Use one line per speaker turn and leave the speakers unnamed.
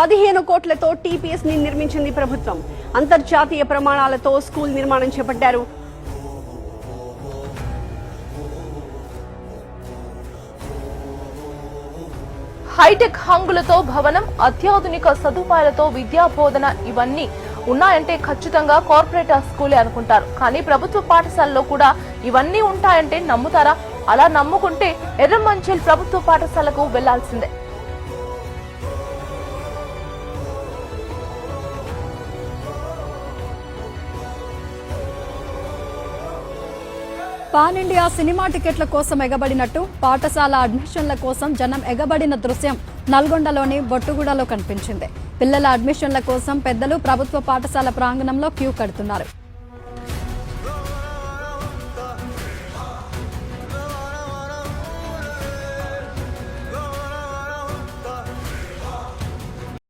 15 కోట్లతో టీపీఎస్ ని నిర్మించింది ప్రభుత్వం. అంతర్జాతీయ ప్రమాణాలతో స్కూల్ నిర్మాణం చేపట్టారు.
హైటెక్ హంగులతో భవనం, అత్యాధునిక సదుపాయాలతో విద్యా బోధన ఇవన్నీ ఉన్నాయంటే ఖచ్చితంగా కార్పొరేట్ స్కూలే అనుకుంటారు. కానీ ప్రభుత్వ పాఠశాలలో కూడా ఇవన్నీ ఉంటాయంటే నమ్ముతారా? అలా నమ్ముకుంటే ఎర్రమంచిల్ ప్రభుత్వ పాఠశాలకు వెళ్లాల్సిందే.
పాన్ ఇండియా సినిమా టికెట్ల కోసం ఎగబడినట్టు పాఠశాల అడ్మిషన్ల కోసం జనం ఎగబడిన దృశ్యం నల్గొండలోని బొట్టుగూడలో కనిపించింది. పిల్లల అడ్మిషన్ల కోసం పెద్దలు ప్రభుత్వ పాఠశాల ప్రాంగణంలో క్యూ కడుతున్నారు.